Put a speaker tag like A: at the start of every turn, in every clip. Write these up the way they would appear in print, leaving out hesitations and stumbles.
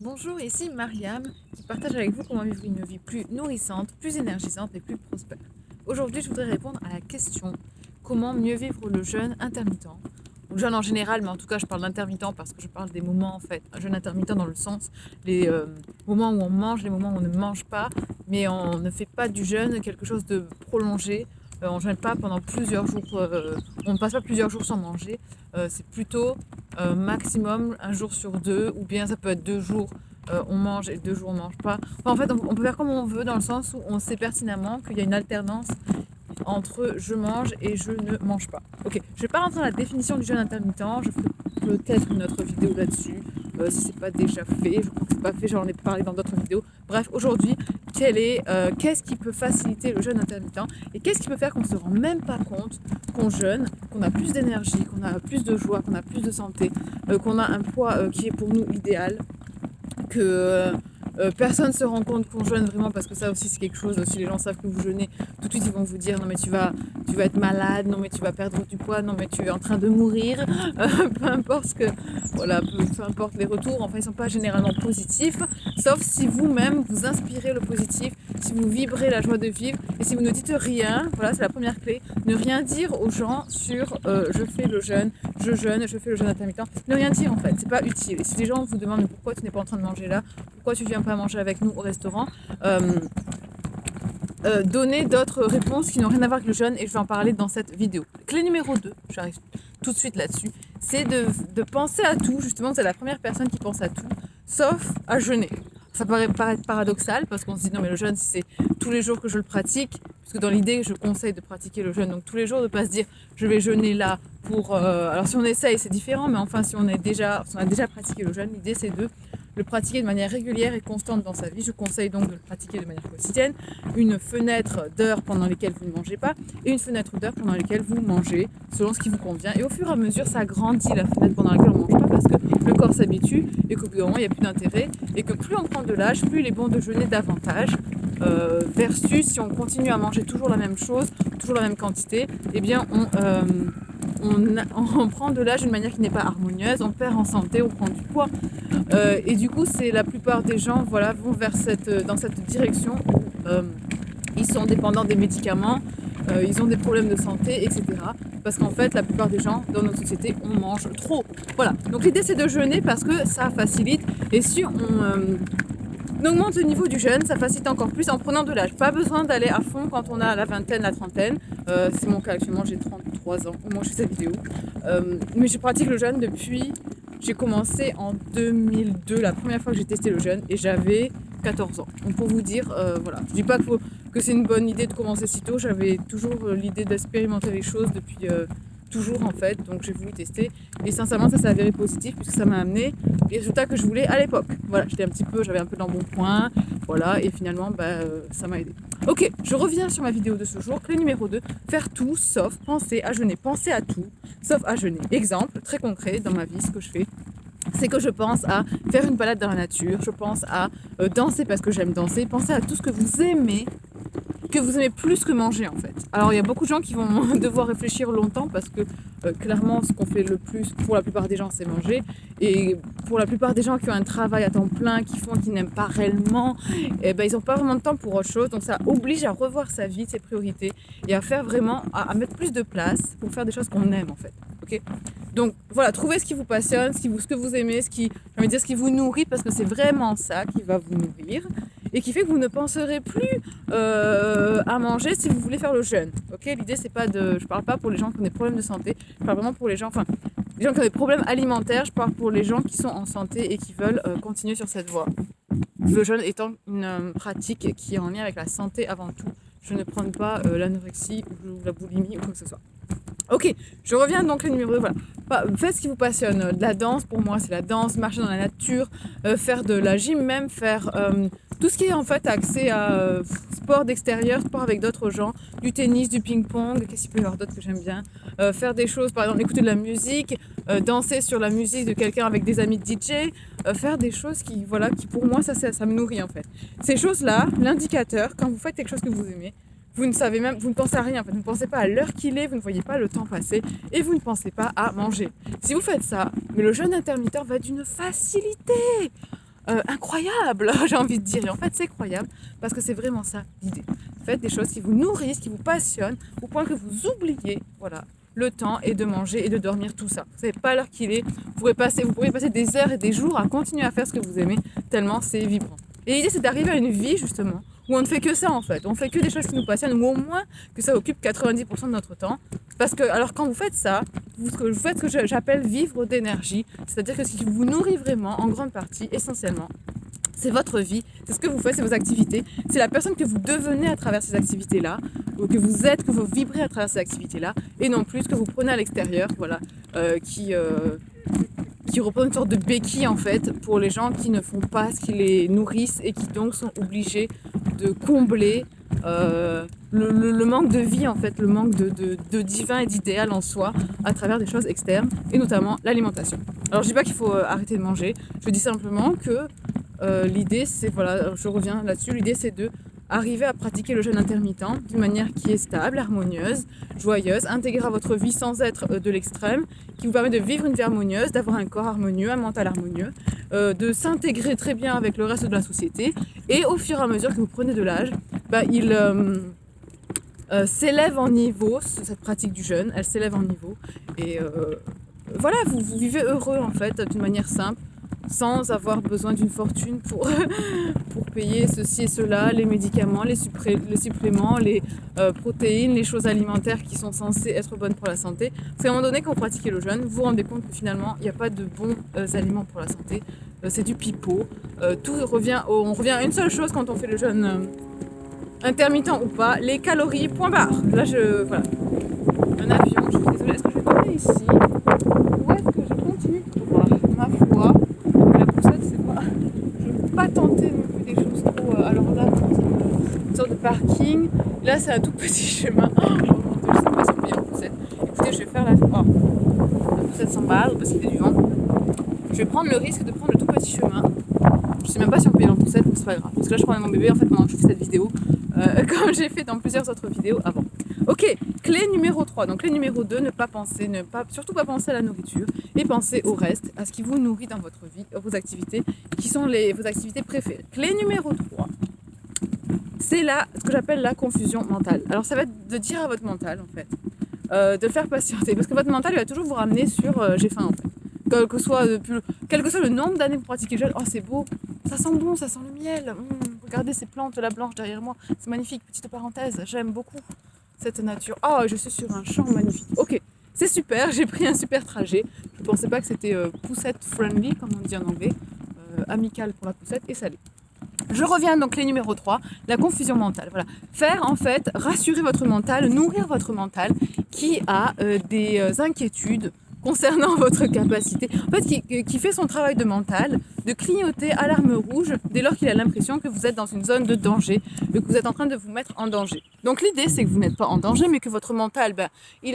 A: Bonjour, ici Mariam qui partage avec vous comment vivre une vie plus nourrissante, plus énergisante et plus prospère. Aujourd'hui, je voudrais répondre à la question comment mieux vivre le jeûne intermittent. Le jeûne en général, mais en tout cas, je parle d'intermittent parce que je parle des moments en fait. Un jeûne intermittent dans le sens les moments où on mange, les moments où on ne mange pas, mais on ne fait pas du jeûne quelque chose de prolongé. On ne jeûne pas pendant plusieurs jours, on ne passe pas plusieurs jours sans manger. C'est plutôt maximum un jour sur deux, ou bien ça peut être 2 jours on mange et 2 jours on mange pas. Enfin, en fait, on peut faire comme on veut dans le sens où on sait pertinemment qu'il y a une alternance entre je mange et je ne mange pas. Ok, je vais pas rentrer dans la définition du jeûne intermittent, je ferai peut-être une autre vidéo là-dessus, si c'est pas déjà fait, je crois que c'est pas fait, j'en ai parlé dans d'autres vidéos. Bref, aujourd'hui, qu'est-ce qui peut faciliter le jeûne intermittent et qu'est-ce qui peut faire qu'on ne se rend même pas compte qu'on jeûne, qu'on a plus d'énergie, qu'on a plus de joie, qu'on a plus de santé, qu'on a un poids qui est pour nous idéal, que personne ne se rend compte qu'on jeûne vraiment, parce que ça aussi c'est quelque chose, si les gens savent que vous jeûnez, tout de suite ils vont vous dire non mais tu vas être malade, non mais tu vas perdre du poids, non mais tu es en train de mourir, peu importe ce que, voilà, peu importe les retours, enfin ils sont pas généralement positifs, sauf si vous-même vous inspirez le positif, si vous vibrez la joie de vivre, et si vous ne dites rien, voilà c'est la première clé, ne rien dire aux gens sur je fais le jeûne, je jeûne, je fais le jeûne intermittent, ne rien dire en fait, c'est pas utile. Et si les gens vous demandent mais pourquoi tu n'es pas en train de manger là, pourquoi tu viens pas manger avec nous au restaurant, donner d'autres réponses qui n'ont rien à voir avec le jeûne, et je vais en parler dans cette vidéo. Clé numéro 2, j'arrive tout de suite là-dessus, c'est de penser à tout. Justement, vous êtes la première personne qui pense à tout, sauf à jeûner. Ça paraît paraître paradoxal parce qu'on se dit non mais le jeûne, si c'est tous les jours que je le pratique, parce que dans l'idée je conseille de pratiquer le jeûne, donc tous les jours, de ne pas se dire je vais jeûner là pour... alors si on essaye c'est différent, mais enfin si on a déjà pratiqué le jeûne, l'idée c'est de le pratiquer de manière régulière et constante dans sa vie. Je conseille donc de le pratiquer de manière quotidienne, une fenêtre d'heures pendant lesquelles vous ne mangez pas et une fenêtre d'heures pendant lesquelles vous mangez selon ce qui vous convient, et au fur et à mesure ça grandit la fenêtre pendant laquelle on ne mange pas, parce que le corps s'habitue et qu'au bout d'un moment il n'y a plus d'intérêt, et que plus on prend de l'âge, plus il est bon de jeûner davantage, versus si on continue à manger toujours la même chose, toujours la même quantité, eh bien on prend de l'âge d'une manière qui n'est pas harmonieuse, on perd en santé, on prend du poids. Et du coup, c'est la plupart des gens vont vers dans cette direction où ils sont dépendants des médicaments, ils ont des problèmes de santé, etc. Parce qu'en fait, la plupart des gens dans notre société, on mange trop. Voilà. Donc l'idée, c'est de jeûner parce que ça facilite. Et si on augmente le niveau du jeûne, ça facilite encore plus en prenant de l'âge. Pas besoin d'aller à fond quand on a la vingtaine, la trentaine. C'est mon cas actuellement, j'ai 33 ans au moment où je fais cette vidéo. Mais je pratique le jeûne depuis... J'ai commencé en 2002, la première fois que j'ai testé le jeûne, et j'avais 14 ans. Donc pour vous dire, voilà. Je dis pas que c'est une bonne idée de commencer si tôt, j'avais toujours l'idée d'expérimenter les choses depuis toujours en fait, donc j'ai voulu tester. Et sincèrement, ça s'est avéré positif puisque ça m'a amené les résultats que je voulais à l'époque. Voilà, j'avais un peu d'embonpoint, voilà, et finalement, ça m'a aidé. Ok, je reviens sur ma vidéo de ce jour. Clé numéro 2, faire tout sauf penser à jeûner. Penser à tout sauf à jeûner. Exemple très concret dans ma vie, ce que je fais, c'est que je pense à faire une balade dans la nature, je pense à danser parce que j'aime danser, penser à tout ce que vous aimez plus que manger en fait. Alors il y a beaucoup de gens qui vont devoir réfléchir longtemps parce que clairement ce qu'on fait le plus pour la plupart des gens c'est manger, et pour la plupart des gens qui ont un travail à temps plein, qui n'aiment pas réellement, ils n'ont pas vraiment de temps pour autre chose, donc ça oblige à revoir sa vie, ses priorités, et à faire vraiment, à mettre plus de place pour faire des choses qu'on aime en fait. Okay, donc voilà, trouvez ce qui vous passionne, ce que vous aimez, ce qui vous nourrit, parce que c'est vraiment ça qui va vous nourrir et qui fait que vous ne penserez plus à manger si vous voulez faire le jeûne. Ok, l'idée c'est pas je parle pas pour les gens qui ont des problèmes de santé, je parle vraiment pour les gens qui ont des problèmes alimentaires, je parle pour les gens qui sont en santé et qui veulent continuer sur cette voie. Le jeûne étant une pratique qui est en lien avec la santé avant tout. Je ne prends pas l'anorexie ou la boulimie ou quoi que ce soit. Ok, je reviens donc au numéro 2, voilà. Faites ce qui vous passionne. La danse, pour moi, c'est la danse, marcher dans la nature, faire de la gym même, faire tout ce qui est en fait accès à sport d'extérieur, sport avec d'autres gens, du tennis, du ping-pong, qu'est-ce qu'il peut y avoir d'autre que j'aime bien, faire des choses, par exemple écouter de la musique, danser sur la musique de quelqu'un avec des amis DJ, faire des choses qui pour moi, ça me nourrit en fait. Ces choses-là, l'indicateur, quand vous faites quelque chose que vous aimez, vous ne pensez à rien, en fait. Vous ne pensez pas à l'heure qu'il est, vous ne voyez pas le temps passer, et vous ne pensez pas à manger. Si vous faites ça, mais le jeûne intermittent va d'une facilité. incroyable, j'ai envie de dire. Et en fait, c'est croyable parce que c'est vraiment ça l'idée. Faites des choses qui vous nourrissent, qui vous passionnent, au point que vous oubliez, voilà, le temps et de manger et de dormir, tout ça. Vous savez pas l'heure qu'il est. Vous pourriez passer des heures et des jours à continuer à faire ce que vous aimez, tellement c'est vibrant. Et l'idée, c'est d'arriver à une vie, justement, où on ne fait que ça, en fait. On fait que des choses qui nous passionnent, ou au moins que ça occupe 90% de notre temps. Parce que, alors, quand vous faites ça, vous faites ce que j'appelle vivre d'énergie. C'est-à-dire que ce qui vous nourrit vraiment, en grande partie, essentiellement, c'est votre vie, c'est ce que vous faites, c'est vos activités, c'est la personne que vous devenez à travers ces activités-là, ou que vous êtes, que vous vibrez à travers ces activités-là, et non plus que vous prenez à l'extérieur, voilà, qui représente une sorte de béquille en fait pour les gens qui ne font pas ce qui les nourrissent et qui donc sont obligés de combler le manque de vie en fait, le manque de divin et d'idéal en soi à travers des choses externes et notamment l'alimentation. Alors je dis pas qu'il faut arrêter de manger, je dis simplement que l'idée c'est, voilà, je reviens là-dessus, l'idée c'est de arriver à pratiquer le jeûne intermittent d'une manière qui est stable, harmonieuse, joyeuse, intégrée à votre vie sans être de l'extrême, qui vous permet de vivre une vie harmonieuse, d'avoir un corps harmonieux, un mental harmonieux, de s'intégrer très bien avec le reste de la société. Et au fur et à mesure que vous prenez de l'âge, il s'élève en niveau, cette pratique du jeûne, elle s'élève en niveau. Et voilà, vous vivez heureux en fait, d'une manière simple, sans avoir besoin d'une fortune pour payer ceci et cela, les médicaments, les suppléments, les protéines, les choses alimentaires qui sont censées être bonnes pour la santé. Parce qu'à un moment donné, quand vous pratiquez le jeûne, vous vous rendez compte que finalement, il n'y a pas de bons aliments pour la santé. C'est du pipeau. On revient à une seule chose quand on fait le jeûne intermittent ou pas, les calories, point barre. Là, voilà. Un avion, je suis désolée, est-ce que je vais tourner ici ou est-ce que je continue tout droit? Ma foi, la poussette, c'est pas... Je ne peux pas tenter non plus des choses trop... alors là, c'est une sorte de parking. Là, c'est un tout petit chemin. Je ne sais pas si on peut y en poussette. Écoutez, je vais faire la poussette s'emballe parce qu'il y a du vent. Je vais prendre le risque de prendre le tout petit chemin. Je sais même pas si on peut y aller en poussette, mais c'est pas grave. Parce que là, je prends mon bébé en fait pendant que je fais cette vidéo. Comme j'ai fait dans plusieurs autres vidéos avant. Ok, clé numéro 3. Donc clé numéro 2, surtout pas penser à la nourriture et penser au reste, à ce qui vous nourrit dans votre vie, vos activités, qui sont vos activités préférées. Clé numéro 3, c'est ce que j'appelle la confusion mentale. Alors ça va être de dire à votre mental en fait, de le faire patienter, parce que votre mental il va toujours vous ramener sur j'ai faim en fait. Quel que soit le nombre d'années que vous pratiquez le jeûne, oh c'est beau, ça sent bon, ça sent le miel, regardez ces plantes là blanches derrière moi, c'est magnifique, petite parenthèse, j'aime beaucoup cette nature, oh je suis sur un champ magnifique, ok, c'est super, j'ai pris un super trajet, je ne pensais pas que c'était poussette friendly comme on dit en anglais, amical pour la poussette et salé. Je reviens donc clé numéro 3, la confusion mentale. Voilà. Faire en fait, rassurer votre mental, nourrir votre mental qui a des inquiétudes concernant votre capacité, en fait qui fait son travail de mental, de clignoter alarme rouge dès lors qu'il a l'impression que vous êtes dans une zone de danger, que vous êtes en train de vous mettre en danger. Donc l'idée c'est que vous n'êtes pas en danger, mais que votre mental, il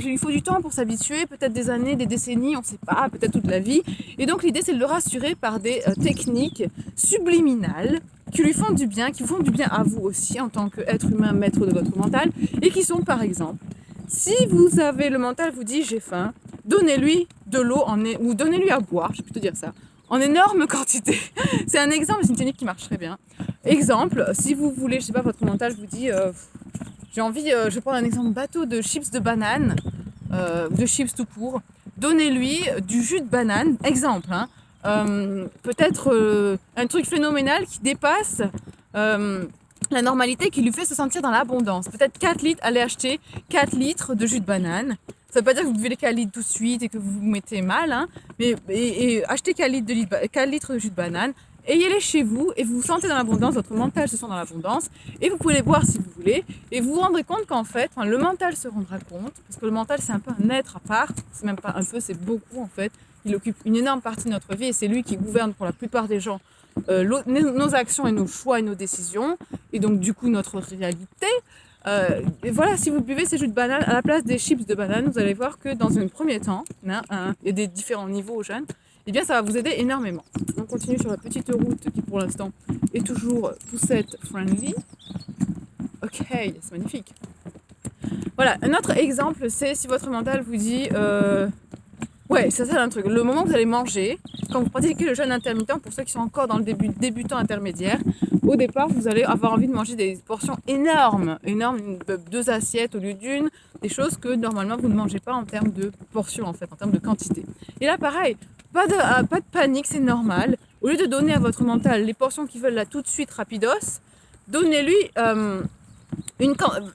A: lui faut du temps pour s'habituer, peut-être des années, des décennies, on ne sait pas, peut-être toute la vie. Et donc l'idée c'est de le rassurer par des techniques subliminales qui lui font du bien, qui vous font du bien à vous aussi en tant qu'être humain maître de votre mental, et qui sont par exemple, si vous avez le mental vous dit j'ai faim, donnez-lui de l'eau ou donnez-lui à boire, je vais plutôt dire ça, en énorme quantité. C'est un exemple, c'est une technique qui marche très bien. Exemple, si vous voulez, je sais pas, votre mental vous dit j'ai envie, je vais prendre un exemple bateau de chips de banane, de chips tout court, donnez-lui du jus de banane, exemple, peut-être un truc phénoménal qui dépasse la normalité, qui lui fait se sentir dans l'abondance. Peut-être 4 litres, allez acheter 4 litres de jus de banane. Ça ne veut pas dire que vous buvez les 4 litres tout de suite et que vous vous mettez mal, mais achetez 4 litres de jus de banane, ayez-les chez vous et vous vous sentez dans l'abondance, votre mental se sent dans l'abondance et vous pouvez les boire si vous voulez et vous vous rendrez compte qu'en fait, le mental se rendra compte, parce que le mental c'est un peu un être à part, c'est même pas un peu, c'est beaucoup en fait, il occupe une énorme partie de notre vie et c'est lui qui gouverne pour la plupart des gens nos actions et nos choix et nos décisions et donc du coup notre réalité. Et voilà, si vous buvez ces jus de banane à la place des chips de banane, vous allez voir que dans un premier temps, il y a des différents niveaux au jeûne, et bien ça va vous aider énormément. On continue sur la petite route qui pour l'instant est toujours poussette friendly. Ok, c'est magnifique. Voilà, un autre exemple, c'est si votre mental vous dit Ouais, c'est ça un truc. Le moment où vous allez manger, quand vous pratiquez le jeûne intermittent, pour ceux qui sont encore dans le début, débutant intermédiaire, au départ, vous allez avoir envie de manger des portions énormes, deux assiettes au lieu d'une, des choses que normalement vous ne mangez pas en termes de portions, en fait, en termes de quantité. Et là, pareil, pas de panique, c'est normal. Au lieu de donner à votre mental les portions qui veulent là tout de suite rapidos, donnez-lui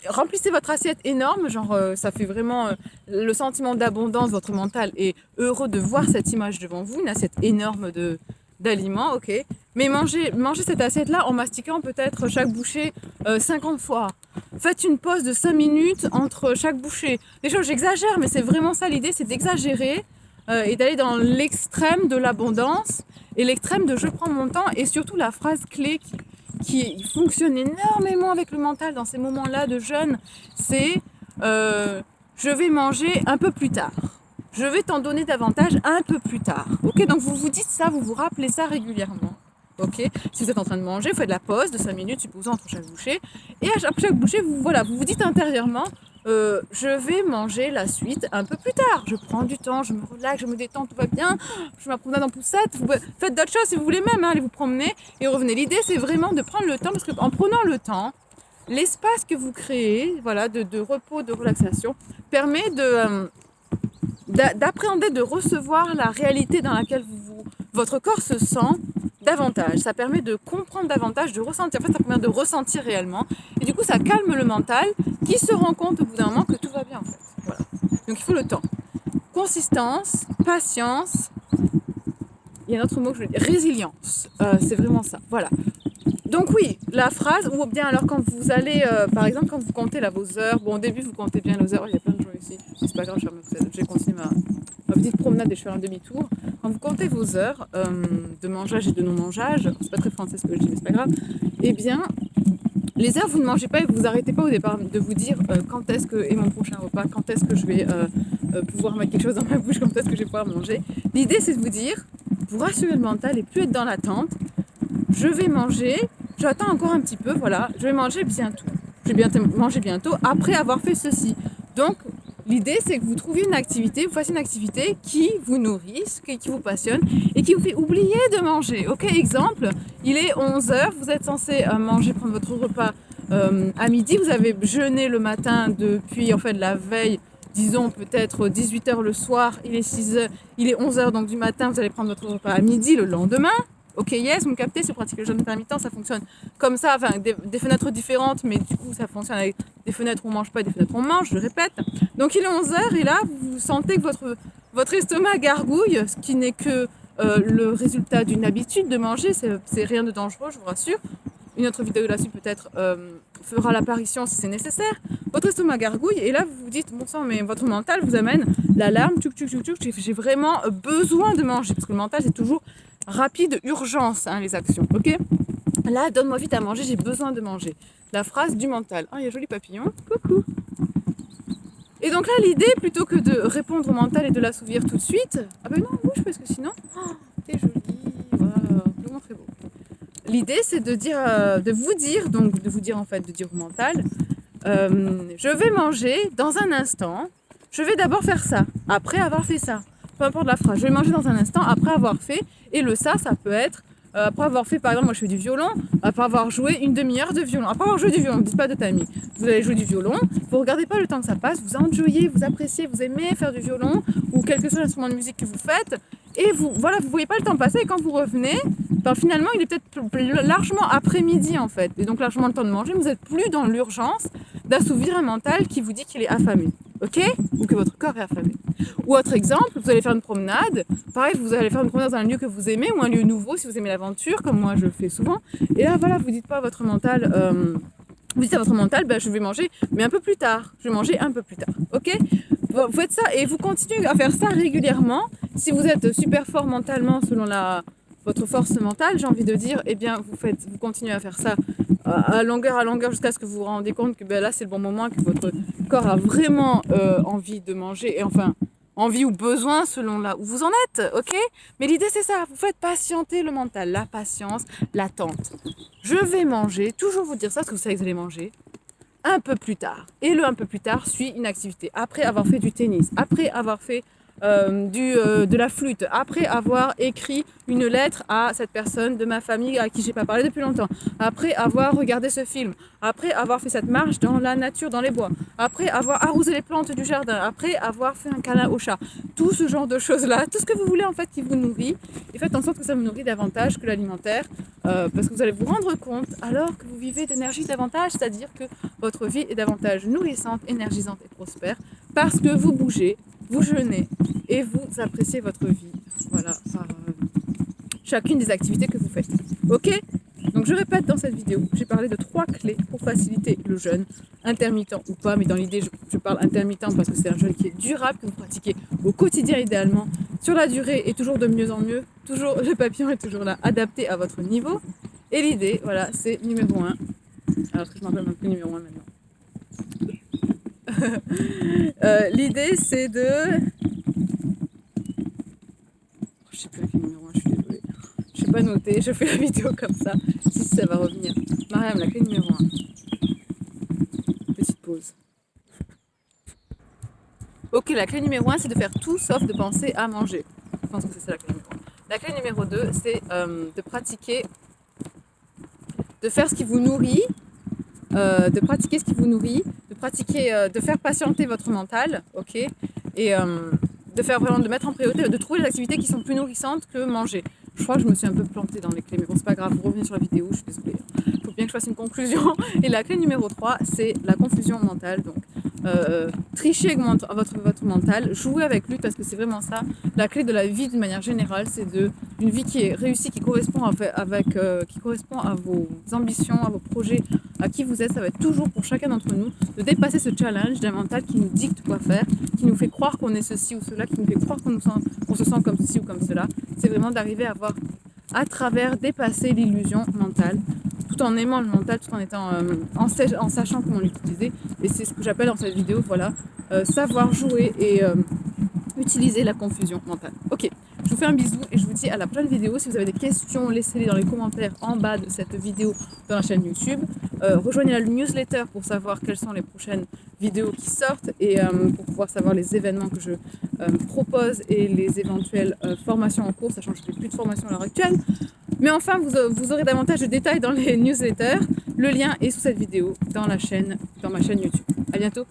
A: remplissez votre assiette énorme, genre ça fait vraiment le sentiment d'abondance, votre mental est heureux de voir cette image devant vous, une assiette énorme d'aliments, ok. Mais mangez cette assiette-là en mastiquant peut-être chaque bouchée 50 fois. Faites une pause de 5 minutes entre chaque bouchée. Les choses, j'exagère, mais c'est vraiment ça l'idée, c'est d'exagérer et d'aller dans l'extrême de l'abondance et l'extrême de je prends mon temps et surtout la phrase clé qui fonctionne énormément avec le mental dans ces moments-là de jeûne, c'est je vais manger un peu plus tard. Je vais t'en donner davantage un peu plus tard. Ok, donc vous vous dites ça, vous vous rappelez ça régulièrement. Ok, si vous êtes en train de manger, vous faites la pause de 5 minutes, supposons, entre chaque bouchée. Et à chaque bouchée, vous vous dites intérieurement je vais manger la suite un peu plus tard. Je prends du temps, je me relaxe, je me détends, tout va bien. Je me promenade en poussette. Faites d'autres choses si vous voulez même, allez vous promener et revenez. L'idée, c'est vraiment de prendre le temps parce qu'en prenant le temps, l'espace que vous créez, voilà, de repos, de relaxation, permet d'appréhender, de recevoir la réalité dans laquelle votre corps se sent davantage. Ça permet de comprendre davantage, de ressentir. En fait, ça permet de ressentir réellement. Et du coup, ça calme le mental qui se rend compte au bout d'un moment que tout va bien, en fait. Voilà. Donc, il faut le temps. Consistance, patience. Il y a un autre mot que je veux dire. Résilience. C'est vraiment ça. Voilà. Donc oui, la phrase, ou bien alors quand vous allez, par exemple, quand vous comptez là vos heures, bon au début vous comptez bien vos heures, il y a plein de gens ici, c'est pas grave, je vais continuer ma petite promenade et je fais un demi-tour. Quand vous comptez vos heures de mangeage et de non-mangeage, c'est pas très français ce que je dis, mais c'est pas grave, eh bien, les heures vous ne mangez pas et vous vous arrêtez pas au départ de vous dire quand est-ce que est mon prochain repas, quand est-ce que je vais pouvoir mettre quelque chose dans ma bouche, quand est-ce que je vais pouvoir manger. L'idée c'est de vous dire, vous rassurer le mental et plus être dans l'attente, je vais manger, j'attends encore un petit peu, voilà, je vais manger bientôt. Je vais manger bientôt après avoir fait ceci. Donc, l'idée, c'est que vous trouviez une activité, vous fassiez une activité qui vous nourrisse, qui vous passionne et qui vous fait oublier de manger. Ok, exemple, il est 11h, vous êtes censé manger, prendre votre repas à midi, vous avez jeûné le matin depuis, en fait, la veille, disons peut-être 18h le soir, il est 6h, il est 11h donc du matin, vous allez prendre votre repas à midi le lendemain. Ok, yes, vous me captez, c'est pratique le jeûne intermittent, ça fonctionne comme ça, enfin des fenêtres différentes, mais du coup ça fonctionne avec des fenêtres où on mange pas et des fenêtres où on mange, je le répète. Donc il est 11h et là vous sentez que votre estomac gargouille, ce qui n'est que le résultat d'une habitude de manger, c'est rien de dangereux, je vous rassure. Une autre vidéo là-dessus peut-être fera l'apparition si c'est nécessaire. Votre estomac gargouille et là vous vous dites, bon sang, mais votre mental vous amène l'alarme, j'ai vraiment besoin de manger, parce que le mental c'est toujours rapide, urgence, hein, les actions, ok? Là, donne-moi vite à manger, j'ai besoin de manger. La phrase du mental. Ah, il y a un joli papillon. Coucou. Et donc là, l'idée, plutôt que de répondre au mental et de l'assouvir tout de suite, ah ben non, bouge, parce que sinon, oh, t'es jolie, voilà, vraiment très beau. L'idée, c'est de vous dire au mental, je vais manger dans un instant, je vais d'abord faire ça, après avoir fait ça. Peu importe la phrase, je vais manger dans un instant après avoir fait, et le ça peut être après avoir fait, par exemple, moi je fais du violon, après avoir joué une demi-heure de violon, après avoir joué du violon, ne dites pas de timing, vous allez jouer du violon, vous regardez pas le temps que ça passe, vous enjoyez, vous appréciez, vous aimez faire du violon, ou quel que soit l'instrument de musique que vous faites, et vous voyez pas le temps passer, et quand vous revenez, finalement il est peut-être largement après-midi en fait, et donc largement le temps de manger, vous n'êtes plus dans l'urgence d'assouvir un mental qui vous dit qu'il est affamé. Ok? Ou que votre corps est affamé. Ou autre exemple, vous allez faire une promenade. Pareil, vous allez faire une promenade dans un lieu que vous aimez ou un lieu nouveau si vous aimez l'aventure, comme moi je le fais souvent. Et là, voilà, vous dites pas à votre mental, je vais manger, mais un peu plus tard. Je vais manger un peu plus tard. Ok? Vous faites ça et vous continuez à faire ça régulièrement. Si vous êtes super fort mentalement selon votre force mentale, j'ai envie de dire, eh bien, vous continuez à faire ça à longueur jusqu'à ce que vous vous rendez compte que là, c'est le bon moment, que votre corps a vraiment envie de manger, et enfin, envie ou besoin selon là où vous en êtes, ok? Mais l'idée, c'est ça, vous faites patienter le mental, la patience, l'attente. Je vais manger, toujours vous dire ça, parce que vous savez que vous allez manger, un peu plus tard. Et le un peu plus tard suit une activité. Après avoir fait du tennis, après avoir fait de la flûte, après avoir écrit une lettre à cette personne de ma famille à qui j'ai pas parlé depuis longtemps, après avoir regardé ce film, après avoir fait cette marche dans la nature, dans les bois, après avoir arrosé les plantes du jardin, après avoir fait un câlin au chat, tout ce genre de choses-là, tout ce que vous voulez en fait qui vous nourrit, et faites en sorte que ça vous nourrit davantage que l'alimentaire, parce que vous allez vous rendre compte alors que vous vivez d'énergie davantage, c'est-à-dire que votre vie est davantage nourrissante, énergisante et prospère, parce que vous bougez, vous jeûnez et vous appréciez votre vie, voilà, par chacune des activités que vous faites. Ok? Donc je répète dans cette vidéo, j'ai parlé de 3 clés pour faciliter le jeûne, intermittent ou pas, mais dans l'idée je parle intermittent parce que c'est un jeûne qui est durable, que vous pratiquez au quotidien idéalement, sur la durée et toujours de mieux en mieux, toujours le papillon est toujours là, adapté à votre niveau. Et l'idée, voilà, c'est numéro 1. Alors que je ne me rappelle même plus numéro 1 maintenant. L'idée c'est de... Je sais plus avec le numéro 1, je suis désolée. Je ne sais pas noter, je fais la vidéo comme ça, si ça va revenir. Mariam, la clé numéro 1. Petite pause. Ok, la clé numéro 1, c'est de faire tout sauf de penser à manger. Je pense que c'est ça la clé numéro 1. La clé numéro 2, c'est de pratiquer, de faire ce qui vous nourrit, de pratiquer ce qui vous nourrit, de pratiquer, de faire patienter votre mental, ok, et de faire vraiment, de mettre en priorité, de trouver les activités qui sont plus nourrissantes que manger. Je crois que je me suis un peu plantée dans les clés, mais bon, c'est pas grave, vous revenez sur la vidéo, je suis désolée. Il faut bien que je fasse une conclusion. Et la clé numéro 3, c'est la confusion mentale. Donc, tricher avec votre mental, jouer avec lui, parce que c'est vraiment ça. La clé de la vie d'une manière générale, c'est d'une vie qui est réussie, qui correspond, qui correspond à vos ambitions, à vos projets, à qui vous êtes. Ça va être toujours pour chacun d'entre nous de dépasser ce challenge d'un mental qui nous dicte quoi faire, qui nous fait croire qu'on est ceci ou cela, qui nous fait croire qu'on se sent comme ceci ou comme cela. C'est vraiment d'arriver à voir à travers, dépasser l'illusion mentale, tout en aimant le mental, tout en étant en sachant comment l'utiliser. Et c'est ce que j'appelle dans cette vidéo, voilà, savoir jouer et utiliser la confusion mentale. Ok, je vous fais un bisou et je vous dis à la prochaine vidéo. Si vous avez des questions, laissez-les dans les commentaires en bas de cette vidéo dans la chaîne YouTube. Rejoignez la newsletter pour savoir quelles sont les prochaines vidéos qui sortent et pour pouvoir savoir les événements que je propose et les éventuelles formations en cours, sachant que je n'ai plus de formation à l'heure actuelle. Mais enfin, vous aurez davantage de détails dans les newsletters. Le lien est sous cette vidéo dans ma chaîne YouTube. À bientôt.